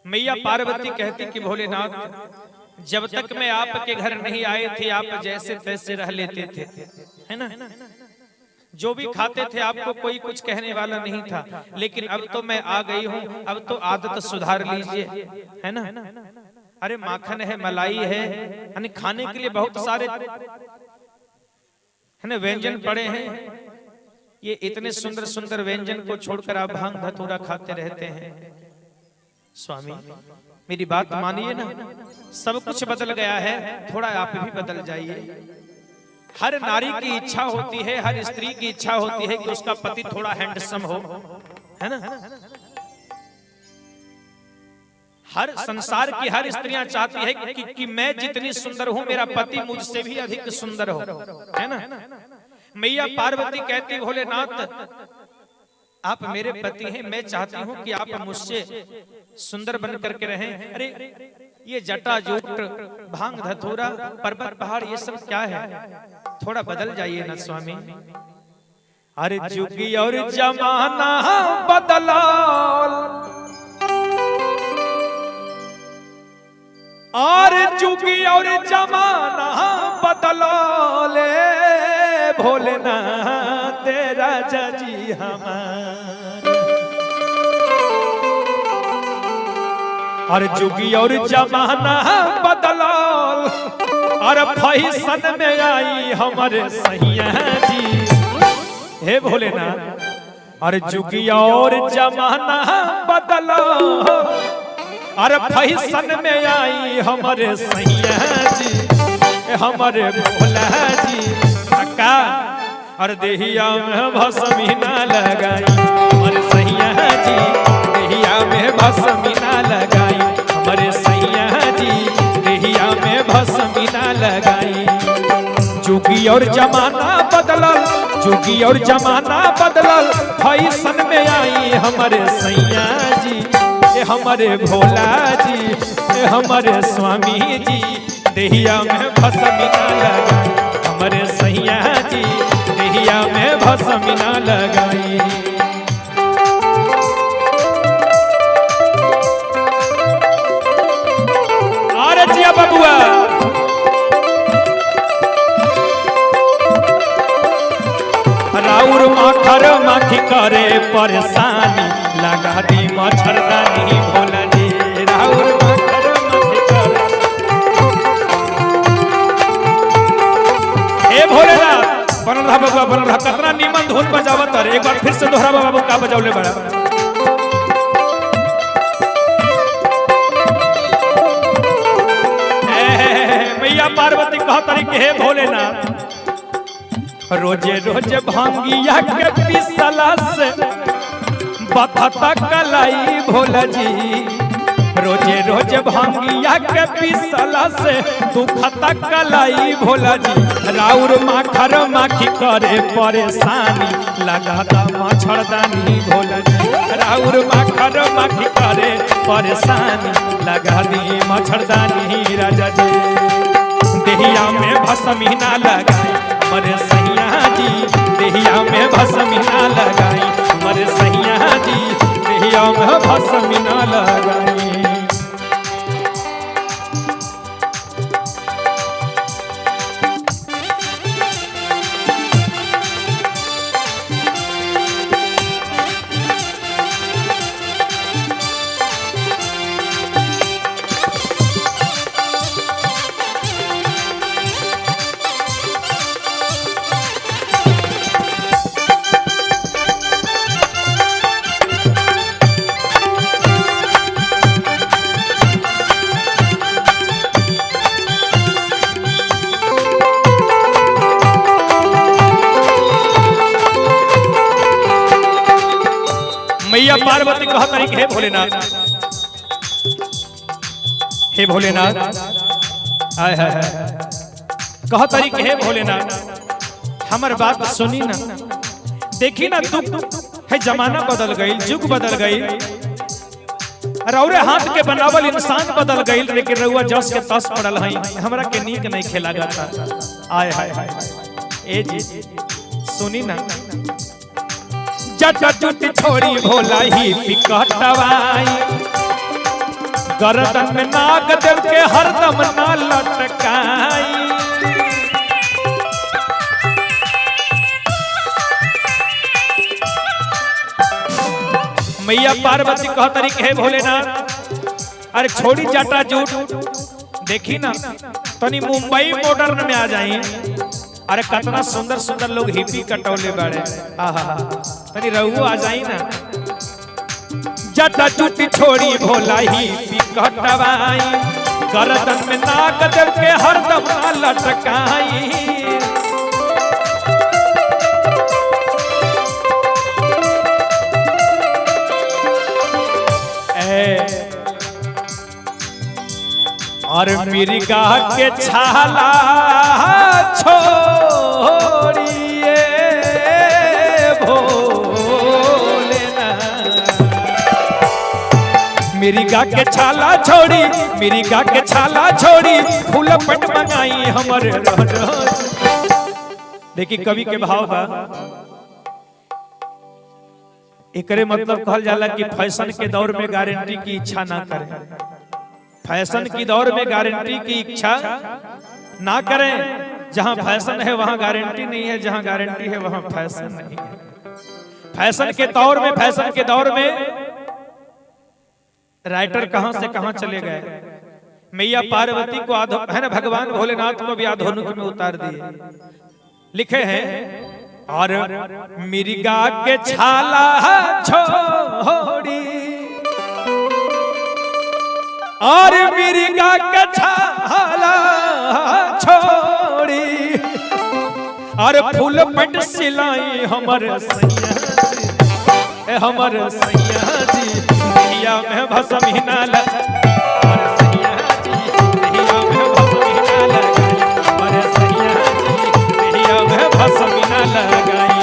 मैया पार्वती कहती कि भोलेनाथ जब तक मैं आपके घर नहीं आए थे आप जैसे तैसे रह लेते थे, है ना। जो भी खाते थे आपको कोई कुछ कहने वाला नहीं था, लेकिन अब तो मैं आ गई हूँ, अब तो आदत सुधार लीजिए, है ना। अरे माखन है, मलाई है, यानी खाने के लिए बहुत सारे है ना व्यंजन पड़े हैं। ये इतने सुंदर सुंदर व्यंजन को छोड़कर आप भांग धतूरा खाते रहते हैं। स्वामी मेरी बात मानिए ना, सब कुछ बदल गया है, थोड़ा आप भी बदल जाइए। हर नारी की इच्छा होती है, हर स्त्री की इच्छा होती है कि उसका पति थोड़ा हैंडसम हो, है ना। हर संसार की हर स्त्रियां चाहती है कि मैं जितनी सुंदर हूं मेरा पति मुझसे भी अधिक सुंदर हो, है ना। मैया पार्वती कहती भोलेनाथ आप मेरे पति हैं, मैं चाहती हूं कि आप मुझसे सुंदर बन करके रहें। अरे ये जटा जूट भांग धतूरा पर्वत पहाड़ ये सब क्या है, थोड़ा बदल जाइए ना स्वामी। अरे जुगी और जमाना बदला, और जुगी और जमाना बदला ले भोलेनाथ तेरा जजी हमारा। और जुगी और जमाना बदला और फैशन में आई हमारे सैया जी, हे भोलेनाथ। और जुगी और जमाना बदला और फैशन में आई हमारे सैया जी, हमारे भोला जी। का और देहिया में भस्मी ना लगाई हमारे सैया जी, देहिया में भस्मी ना लगाई हमारे सैया जी, देहिया में भस्मी ना लगाई। जुगी और जमाना बदलल, जुगी और जमाना बदलल, फैशन में आई हमारे सैया जी, हमारे भोला जी, हमारे स्वामी जी। देहिया में भस्मी ना लगाई हमारे सैया जी, देहिया में भस्मी ना लगाई। अरे जिया बबुआ राउर माखर माखी करे परेशानी, लगा दी मच्छरदानी भोला जी। राउर माखर माखी करे, हे भोलेनाथ बनल रहा बबुआ बनल रहा। कितना नीमन धुन बजावत है, एक बार फिर से दोहरा बाबू का बजावले बड़ा। मैया पार्वती कहत रही कि हे भोलेनाथ रोजे रोजे भांगिया के पिसला से बथता कलाई भोला जी। रोजे रोजे भांगिया के पिसला से दुखता कलाई भोला जी। राउर माखर माखी करे परेशानी, लगाता मच्छरदानी भोला जी। राउर माखर माखी करे परेशानी, लगा दी मच्छरदानी राजा जी। देहिया में भस्मी ना लगाई हमारे सैया जी, देहिया में भस्मी ना लगाई हमारे सैया जी, देहिया में भस्मी ना लगाई। मैया पार्वती कहत रही हे भोलेनाथ, हे भोलेनाथ आय हाय कहत रही हे भोलेनाथ हमर बात सुनी ना। देखी ना दुख है, जमाना बदल गई, युग बदल गई, रौरे हाथ के बनावल इंसान बदल गई, लेकिन रउआ जस के तस पड़ल है, हमरा के नीक नहीं खेला जाता। आय हाय हाय ए जी सुनी ना। जट जुट छोड़ी भोला ही पिकटवाई, गर्दन में नाग देव के हरदम ना लटकाई। मैया पार्वती कह तरीके है भोलेनाथ अरे छोड़ी जाटा जूट देखी ना तनी मुंबई मॉडर्न में आ जाई। अरे कितना सुंदर सुंदर लोग हिप्पी कटौले बड़े आहा तनी रहू आ जाई ना। जटा जूट छोड़ी भोला हिप्पी कटवाई गर्दन में नाग देव के हरदम लटकाई। और मिर्गा के छाला छोड़िए भोलेनाथ मिर्गा के छाला छोड़ी मिर्गा के छाला छोड़ी फूल पट मंगाई हमारे देखी कवि के भाव बा एकरे मतलब कहल जाला कि फैशन के दौर में गारंटी की इच्छा ना करें। फैशन की दौर में गारंटी की इच्छा ना करें। जहां फैशन है वहां गारंटी नहीं है, जहां गारंटी है वहां फैशन नहीं है। फैशन के दौर में राइटर कहां से कहां चले गए। मैया पार्वती को है ना भगवान भोलेनाथ को भी आधुनिक में उतार दिए। लिखे हैं और मिर्गा के छाला छोड़ी और मिर्गा के छाला छोड़ी और फूल पट सिलाई हमर सैया जी दहिया में भस्मीना लगा और सैया जी दहिया में भस्मीना लगाई और सैया जी दहिया में भस्मीना लगाई।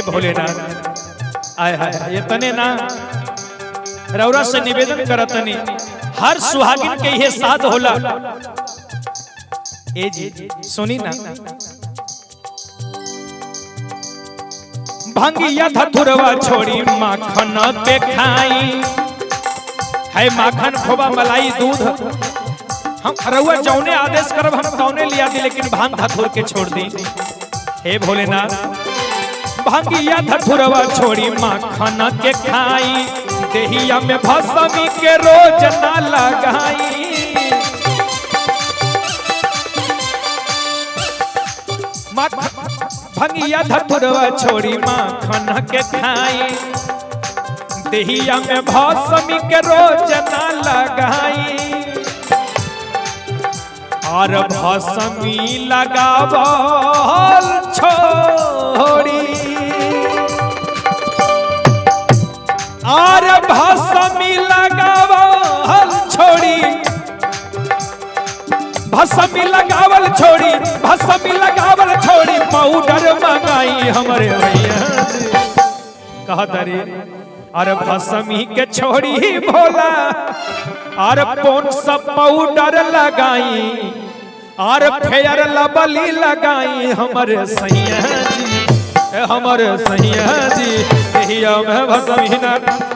भोलेनाथ आय हाय ये तने ना रौरा से निवेदन करतनी हर सुहागिन के ये साथ होला। ए जी सुनी ना भांगिया धतुरवा छोड़ी माखन पे खाई है माखन खोबा मलाई दूध हम रउआ जौने आदेश करब हम तौने लिया दी लेकिन भांग धतुर के छोड़ दी। हे भोलेनाथ भांगिया धतुरवा छोड़ी माखन के खाई देहिया में भस्मी के रोज ना लगाई। भांगिया धतुरवा छोड़ी माखन के खाई देहिया में भस्मी के रोज ना लगाई। और भस्मी लगावल छोड़ी और भस्मी लगावल छोड़ी भस्मी लगावल छोड़ी पाउडर मंगाई हमारे भैया कहा तारी। और भस्मी के छोड़ी भोला और कौन सा पाउडर लगाई और फेयर लबली लगाई हमारे सैया जी दहिया में भस्मीना लगाई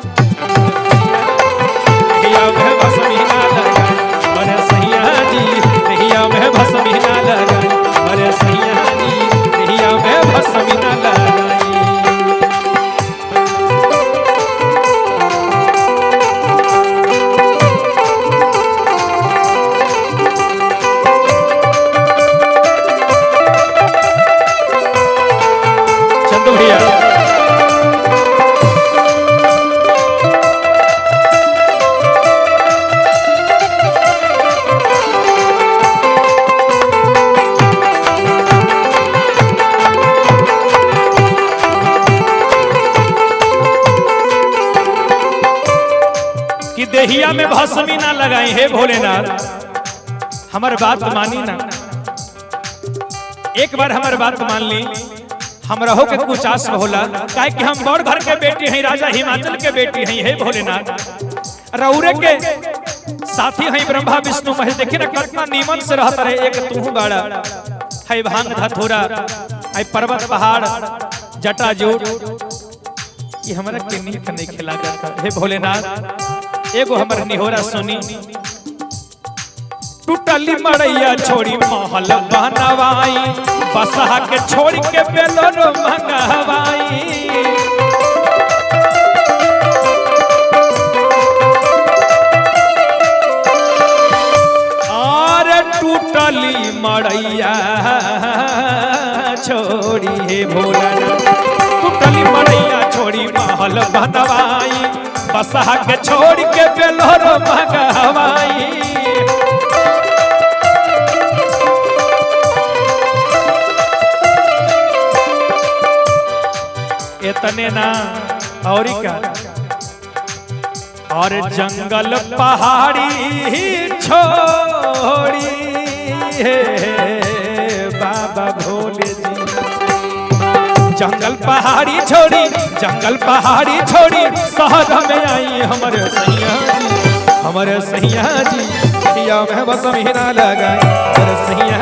अरे सैया जी दहिया में भस्मीना लगाई अरे सैया जी दहिया में भस्मीना लगाई। देहिया में भस्मी ना लगाई हे भोलेनाथ हमार बात मानी ना, एक बार हमार बात मान ली। हमरा हो के कुछ आस होला, काहे कि हम बड़ घर के बेटी हैं, राजा हिमाचल के बेटी हैं। हे भोलेनाथ रौरे के साथी हैं ब्रह्मा विष्णु महेश। देखी ना कितना नीमन से रहता रहे। एक तू बाड़ा है भांग धतूरा है पर्वत पहाड़ जटाजूट, ये हमरा के नीक नहीं खिला जाता। हे भोलेनाथ एगो हमर निहोरा सुनी। टूटली मड़ैया छोड़ी महल बनवाई, बसहा के छोड़ी के बेलोरो मंगवाई। और टूटली मड़ैया छोड़ी हे भोलानाथ, टूटली मड़ैया छोड़ी महल बनवाई, बसहा के छोड़ के बेलोरो मंगवाई। इतने ना और क्या, और जंगल पहाड़ी छोड़ी हे बाबा भोले जी। जंगल पहाड़ी छोड़ी, जंगल पहाड़ी छोड़ी शहर में आई हमारे सैया जी, हमारे सैया जी। में बस महीना लगाई हमारे सैया